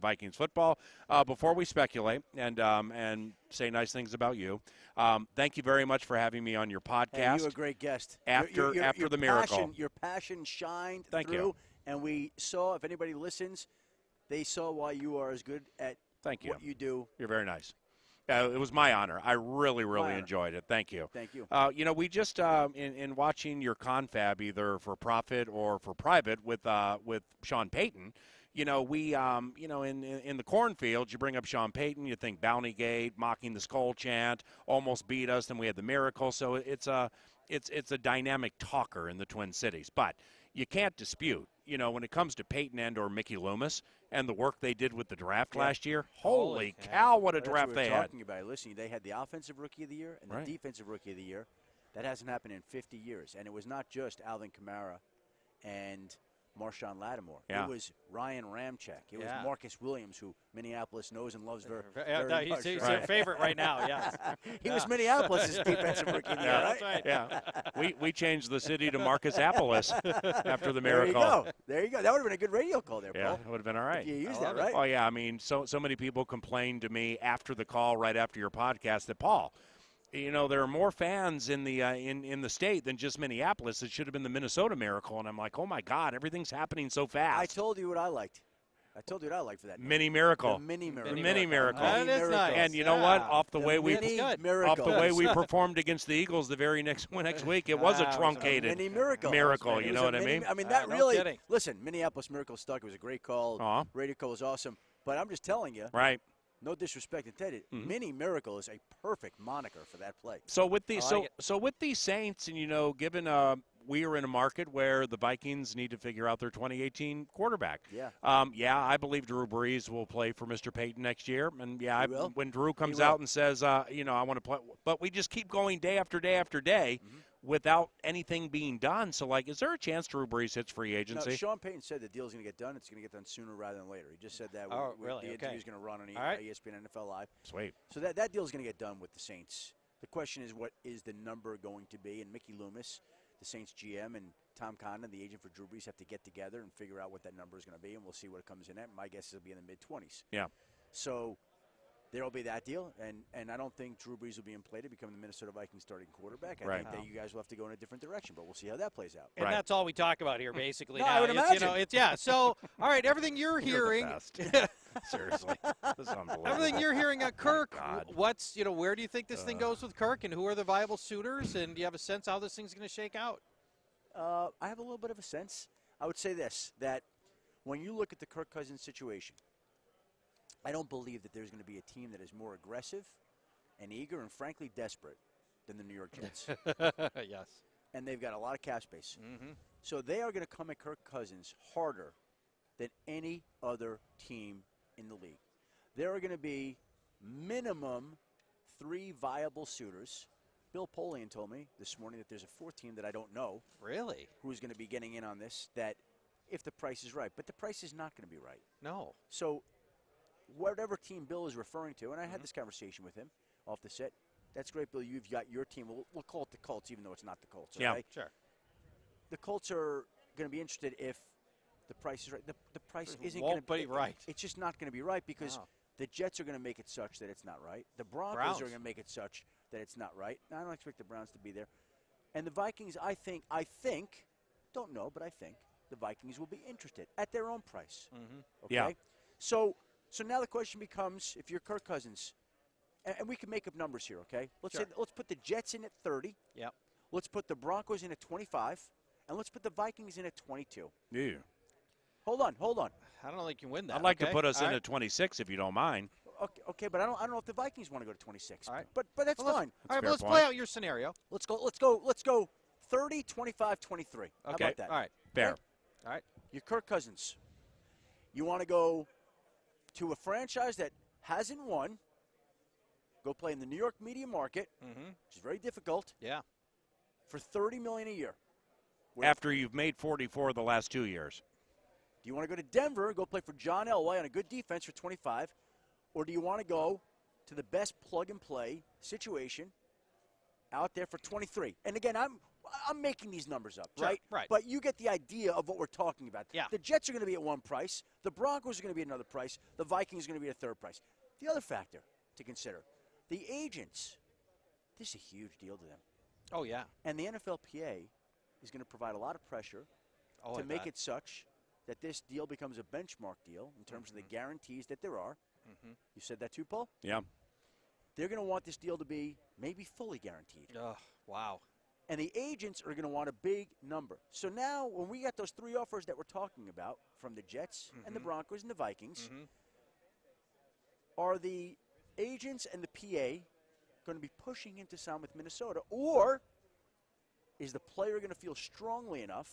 Vikings football. Before we speculate and say nice things about you, thank you very much for having me on your podcast. Hey, you were a great guest. After the miracle. Your passion shined Thank through, you. and we saw, if anybody listens, they saw why you are as good at what you do. You're very nice. It was my honor. I really enjoyed it. Thank you. Thank you. We just in watching your confab, either for profit or for private, with Sean Payton. We in the cornfields, you bring up Sean Payton, you think Bounty Gate, mocking the skull chant, almost beat us, then we had the miracle. So it's a dynamic talker in the Twin Cities. But you can't dispute, when it comes to Peyton and or Mickey Loomis and the work they did with the draft last year, holy cow, what a draft they had. Talking about. Listen, they had the offensive rookie of the year and the defensive rookie of the year. That hasn't happened in 50 years. And it was not just Alvin Kamara and Marshawn Lattimore. Yeah. It was Ryan Ramczyk. It was Marcus Williams, who Minneapolis knows and loves very much. He's your favorite right now, yes. He was Minneapolis' defensive rookie of the year, right? That's right. Yeah. We changed the city to Marcus Appolis after the miracle. There you go. That would have been a good radio call there, Paul. Yeah, it would have been all right. If you used that, right? Oh, yeah. I mean, so many people complained to me after the call, right after your podcast, that, Paul, there are more fans in the in the state than just Minneapolis. It should have been the Minnesota Miracle. And I'm like, oh, my God, everything's happening so fast. I told you what I liked. For that. Mini Miracle. The mini miracle. The mini miracle. That is nice. And you know what? Off the way we performed against the Eagles the very next week, it was a truncated mini miracle. You know what I mean? I mean, that no really kidding. Listen, Minneapolis Miracle stuck. It was a great call. Radio call was awesome. But I'm just telling you. Right. No disrespect intended. Mini Miracle is a perfect moniker for that play. So with these, so with these Saints, and given we are in a market where the Vikings need to figure out their 2018 quarterback. Yeah. I believe Drew Brees will play for Mr. Payton next year, and when Drew comes will. out and says, I want to play, but we just keep going day after day after day. Without anything being done. So, is there a chance Drew Brees hits free agency? No, Sean Payton said the deal's going to get done. It's going to get done sooner rather than later. He just said that. Really? The interview's going to run on ESPN NFL Live. Sweet. So that deal's going to get done with the Saints. The question is, what is the number going to be? And Mickey Loomis, the Saints GM, and Tom Condon, the agent for Drew Brees, have to get together and figure out what that number is going to be, and we'll see what it comes in at. My guess is it'll be in the mid-20s. Yeah. So there will be that deal, and I don't think Drew Brees will be in play to become the Minnesota Vikings starting quarterback. I think that you guys will have to go in a different direction, but we'll see how that plays out. And that's all we talk about here, basically. No, now. I would imagine. So, all right, everything you're hearing. Seriously, this is unbelievable. Everything you're hearing at Kirk. God. What's where do you think this thing goes with Kirk, and who are the viable suitors, and do you have a sense how this thing's going to shake out? I have a little bit of a sense. I would say this, that when you look at the Kirk Cousins situation, I don't believe that there's going to be a team that is more aggressive and eager and, frankly, desperate than the New York Jets. Yes. And they've got a lot of cap space. So they are going to come at Kirk Cousins harder than any other team in the league. There are going to be minimum 3 viable suitors. Bill Polian told me this morning that there's a 4th team that I don't know. Really? Who's going to be getting in on this, that if the price is right. But the price is not going to be right. No. So whatever team Bill is referring to, and I had this conversation with him off the set, that's great, Bill. You've got your team. We'll call it the Colts, even though it's not the Colts. Okay? Yeah, sure. The Colts are going to be interested if the price is right. The price isn't going to be right. It's just not going to be right because the Jets are going to make it such that it's not right. The Broncos are going to make it such that it's not right. Now, I don't expect the Browns to be there. And the Vikings, I think, don't know, but I think the Vikings will be interested at their own price. Okay? Yeah. So now the question becomes, if you're Kirk Cousins, and we can make up numbers here, okay? Let's put the Jets in at 30. Yep. Let's put the Broncos in at 25, and let's put the Vikings in at 22. Yeah. Hold on. I don't think you can win that. I'd like to put us in at 26 if you don't mind. Okay, but I don't know if the Vikings want to go to 26. All right. But that's fine. All right, let's play out your scenario. Let's go 30, 25, 23. How about that? All right. Fair. Okay? All right. You're Kirk Cousins. You want to go to a franchise that hasn't won, go play in the New York media market, which is very difficult. Yeah. For $30 million a year. After you've made 44 the last 2 years. Do you want to go to Denver and go play for John Elway on a good defense for 25, or do you want to go to the best plug-and-play situation out there for 23? And again, I'm making these numbers up, Sure, right? right. But you get the idea of what we're talking about. Yeah. The Jets are going to be at one price. The Broncos are going to be at another price. The Vikings are going to be at a third price. The other factor to consider, the agents, this is a huge deal to them. Oh, yeah. And the NFLPA is going to provide a lot of pressure to make it such that this deal becomes a benchmark deal in terms of the guarantees that there are. You said that too, Paul? Yeah. They're going to want this deal to be maybe fully guaranteed. Oh, wow. And the agents are going to want a big number. So now when we got those three offers that we're talking about from the Jets and the Broncos and the Vikings, are the agents and the PA going to be pushing him to sign with Minnesota, or is the player going to feel strongly enough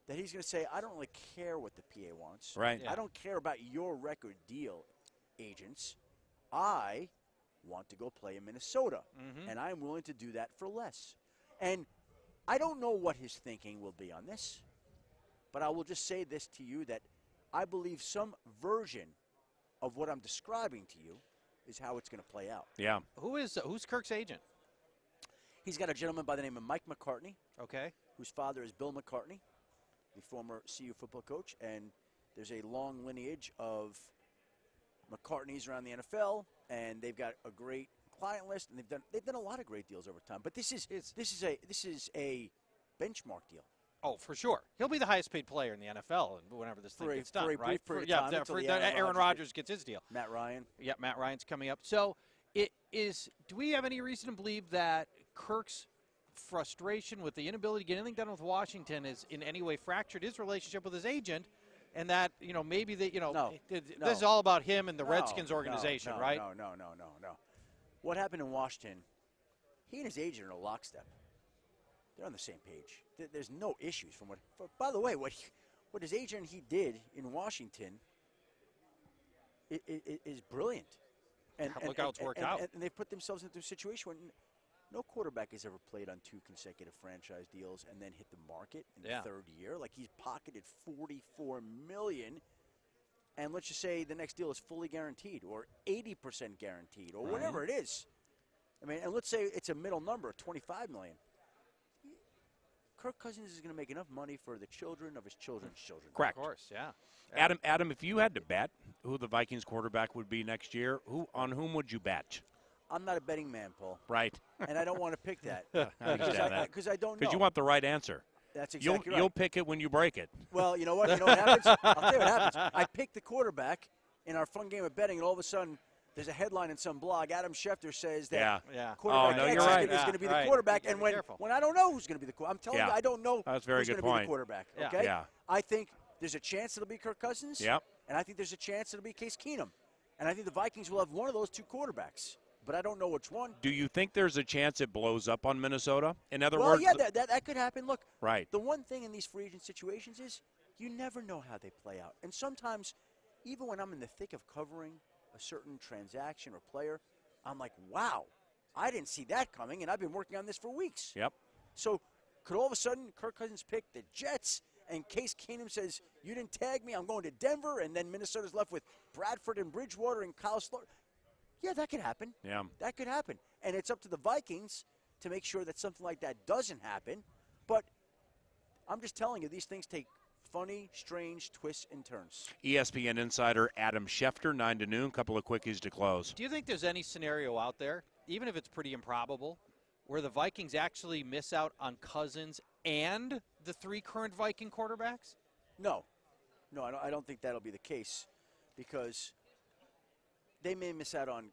that he's going to say, I don't really care what the PA wants. Right. Yeah. I don't care about your record deal, agents. I want to go play in Minnesota, and I'm willing to do that for less. And I don't know what his thinking will be on this, but I will just say this to you, that I believe some version of what I'm describing to you is how it's going to play out. Yeah. Who's Kirk's agent? He's got a gentleman by the name of Mike McCartney, Okay. whose father is Bill McCartney, the former CU football coach, and there's a long lineage of McCartneys around the NFL, and they've got a great client list, and they've done a lot of great deals over time. But this is a benchmark deal. Oh, for sure. He'll be the highest paid player in the NFL and whenever this thing gets done, for a right? brief period of time until Aaron Rodgers gets his deal. Matt Ryan. Yeah, Matt Ryan's coming up. So do we have any reason to believe that Kirk's frustration with the inability to get anything done with Washington is in any way fractured his relationship with his agent, and that, maybe that, this is all about him and the Redskins organization, right? No. What happened in Washington, he and his agent are in a lockstep. They're on the same page. There's no issues from what. By the way, what his agent and he did in Washington is brilliant. And look how it's worked out. And they've put themselves into a situation where no quarterback has ever played on 2 consecutive franchise deals and then hit the market in the third year. Like, he's pocketed $44 million, and let's just say the next deal is fully guaranteed or 80% guaranteed or whatever it is. I mean, and let's say it's a middle number, $25 million. Kirk Cousins is going to make enough money for the children of his children's children. Correct. Of course, yeah. Adam, if you had to bet who the Vikings quarterback would be next year, on whom would you bet? I'm not a betting man, Paul. Right. And I don't want to pick that. Because I don't know. Because you want the right answer. That's exactly right. You'll pick it when you break it. Well, you know what? You know what happens? I'll tell you what happens. I pick the quarterback in our fun game of betting, and all of a sudden there's a headline in some blog. Adam Schefter says that quarterback X is going to be the quarterback. And when I don't know who's going to be the quarterback, I'm telling you, I don't know That's a very who's good going to be point. the quarterback. Okay? Yeah. I think there's a chance it'll be Kirk Cousins. Yep. And I think there's a chance it'll be Case Keenum. And I think the Vikings will have one of those 2 quarterbacks. But I don't know which one. Do you think there's a chance it blows up on Minnesota? In other well, words, yeah, that could happen. Look, right. The one thing in these free agent situations is you never know how they play out. And sometimes, even when I'm in the thick of covering a certain transaction or player, I'm like, wow, I didn't see that coming, and I've been working on this for weeks. Yep. So could all of a sudden Kirk Cousins pick the Jets, and Case Keenum says, you didn't tag me, I'm going to Denver, and then Minnesota's left with Bradford and Bridgewater and Kyle Sloter? Yeah, that could happen. Yeah. That could happen. And it's up to the Vikings to make sure that something like that doesn't happen. But I'm just telling you, these things take funny, strange twists and turns. ESPN insider Adam Schefter, 9 to noon. Couple of quickies to close. Do you think there's any scenario out there, even if it's pretty improbable, where the Vikings actually miss out on Cousins and the 3 current Viking quarterbacks? No, I don't think that'll be the case, because they may miss out on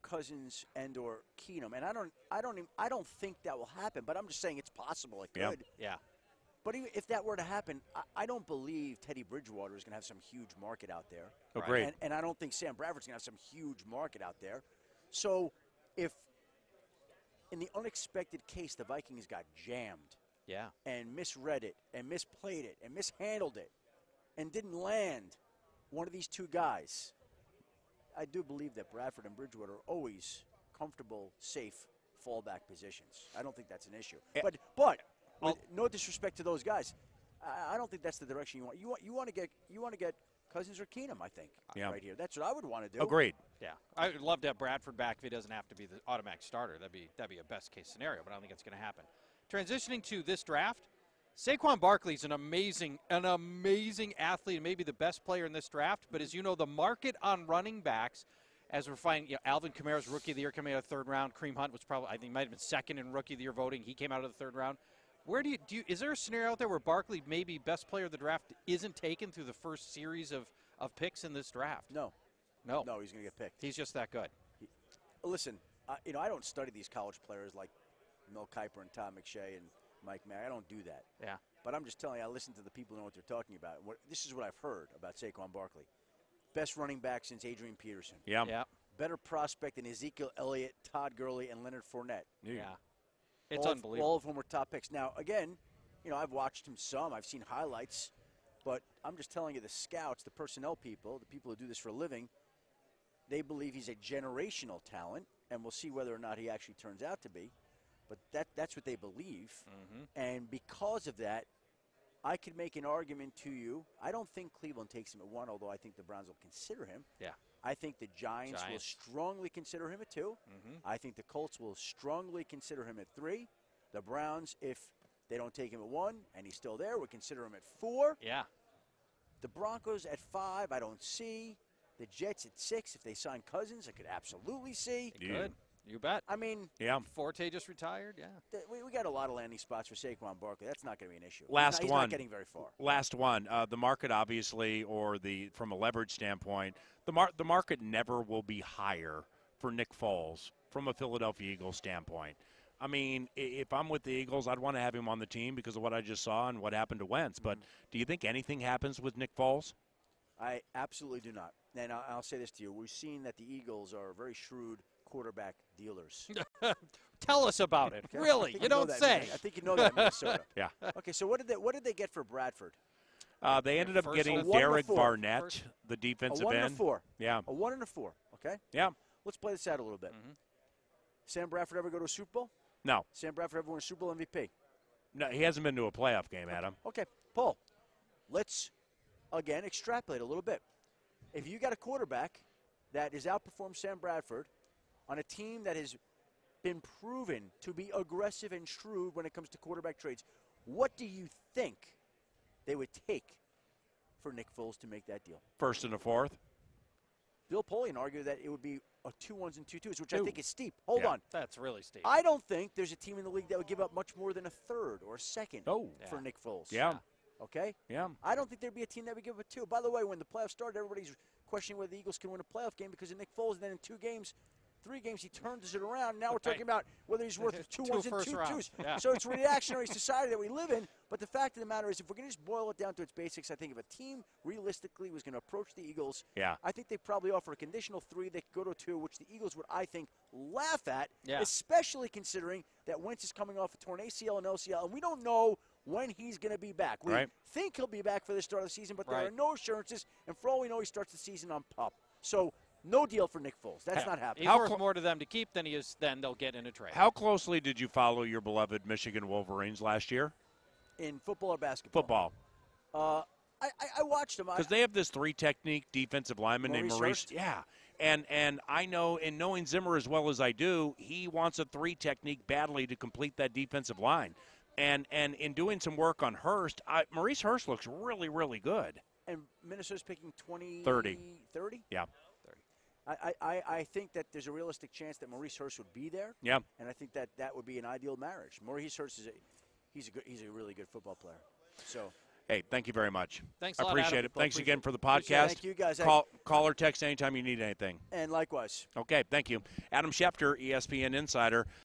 Cousins and or Keenum, and I don't think that will happen. But I'm just saying it's possible. It could. Yeah. But even if that were to happen, I don't believe Teddy Bridgewater is going to have some huge market out there. Oh, great. And I don't think Sam Bradford's going to have some huge market out there. So if in the unexpected case the Vikings got jammed, and misread it and misplayed it and mishandled it and didn't land one of these 2 guys, I do believe that Bradford and Bridgewater are always comfortable, safe fallback positions. I don't think that's an issue. But with no disrespect to those guys, I don't think that's the direction you want. You want to get Cousins or Keenum, I think, right here. That's what I would want to do. Agreed. Yeah, I would love to have Bradford back if he doesn't have to be the automatic starter. That'd be a best case scenario, but I don't think it's going to happen. transitioning to this draft, Saquon Barkley is an amazing athlete and maybe the best player in this draft. But as you know, the market on running backs, as we're finding, Alvin Kamara's Rookie of the Year coming out of the third round. Kareem Hunt was probably, I think, might have been second in Rookie of the Year voting. He came out of the third round. Where do you is there a scenario out there where Barkley, maybe best player of the draft, isn't taken through the first series of picks in this draft? No, he's going to get picked. He's just that good. Listen, I don't study these college players like Mel Kiper and Tom McShay and Mike Mack. I don't do that. Yeah. But I'm just telling you, I listen to the people who know what they're talking about. This is what I've heard about Saquon Barkley. Best running back since Adrian Peterson. Yeah. Better prospect than Ezekiel Elliott, Todd Gurley, and Leonard Fournette. Yeah. It's unbelievable. All of whom were top picks. Now, again, I've watched him some. I've seen highlights. But I'm just telling you, the scouts, the personnel people, the people who do this for a living, they believe he's a generational talent, and we'll see whether or not he actually turns out to be. But that's what they believe. Mm-hmm. And because of that, I could make an argument to you. I don't think Cleveland takes him at 1, although I think the Browns will consider him. Yeah. I think the Giants will strongly consider him at 2. Mm-hmm. I think the Colts will strongly consider him at 3. The Browns, if they don't take him at 1 and he's still there, would consider him at 4. Yeah. The Broncos at 5, I don't see. The Jets at 6, if they sign Cousins, I could absolutely see. Good. You bet. I mean, Forte just retired. Yeah. We got a lot of landing spots for Saquon Barkley. That's not going to be an issue. He's one. not getting very far. Last one. The market, obviously, or from a leverage standpoint, the market never will be higher for Nick Foles from a Philadelphia Eagles standpoint. I mean, if I'm with the Eagles, I'd want to have him on the team because of what I just saw and what happened to Wentz. But do you think anything happens with Nick Foles? I absolutely do not. And I'll say this to you. We've seen that the Eagles are very shrewd quarterback dealers. Tell us about it. Okay? Really? You don't say. I think you know that in Minnesota. Yeah. Okay, so what did they get for Bradford? They ended up getting 1 Derek to 4. Barnett, the defensive A 1 and end. a 4. Yeah. A 1 and a 4. Okay. Yeah. Let's play this out a little bit. Mm-hmm. Sam Bradford ever go to a Super Bowl? No. Sam Bradford ever win a Super Bowl MVP? No, he hasn't been to a playoff game, Adam. Okay, Paul. Let's again extrapolate a little bit. If you got a quarterback that has outperformed Sam Bradford on a team that has been proven to be aggressive and shrewd when it comes to quarterback trades, what do you think they would take for Nick Foles to make that deal? 1st and a 4th. Bill Polian argued that it would be a 2 1s and 2 2s, which I Ooh. think is steep. Hold on. That's really steep. I don't think there's a team in the league that would give up much more than a 3rd or a 2nd for Nick Foles. Yeah. Okay? Yeah. I don't think there'd be a team that would give up a 2. By the way, when the playoffs started, everybody's questioning whether the Eagles can win a playoff game because of Nick Foles. And then in 2 games, 3 games, he turns it around. Now we're talking about whether he's worth 2 1s and 2 2s. Yeah. So it's a reactionary society that we live in. But the fact of the matter is, if we're going to just boil it down to its basics, I think if a team realistically was going to approach the Eagles, I think they'd probably offer a conditional 3. They could go to 2, which the Eagles would, I think, laugh at, especially considering that Wentz is coming off a torn ACL and LCL, and we don't know when he's going to be back. We think he'll be back for the start of the season, but there are no assurances, and for all we know, he starts the season on PUP. So no deal for Nick Foles. That's not happening. He's worth more to them to keep than he is than they'll get in a trade. How closely did you follow your beloved Michigan Wolverines last year? In football or basketball? Football. I watched them. Because they have this 3-technique defensive lineman named Maurice. Hurst? Yeah. And I know, in knowing Zimmer as well as I do, he wants a 3-technique badly to complete that defensive line. And in doing some work on Hurst, Maurice Hurst looks really, really good. And Minnesota's picking 30. 30? Yeah. 30. I think that there's a realistic chance that Maurice Hurst would be there. Yeah. And I think that would be an ideal marriage. Maurice Hurst he's a really good football player. So. Hey, thank you very much. Thanks a lot, appreciate Adam. it. Thanks again for the podcast. Thank you, guys. Call or text anytime you need anything. And likewise. Okay, thank you. Adam Schefter, ESPN Insider.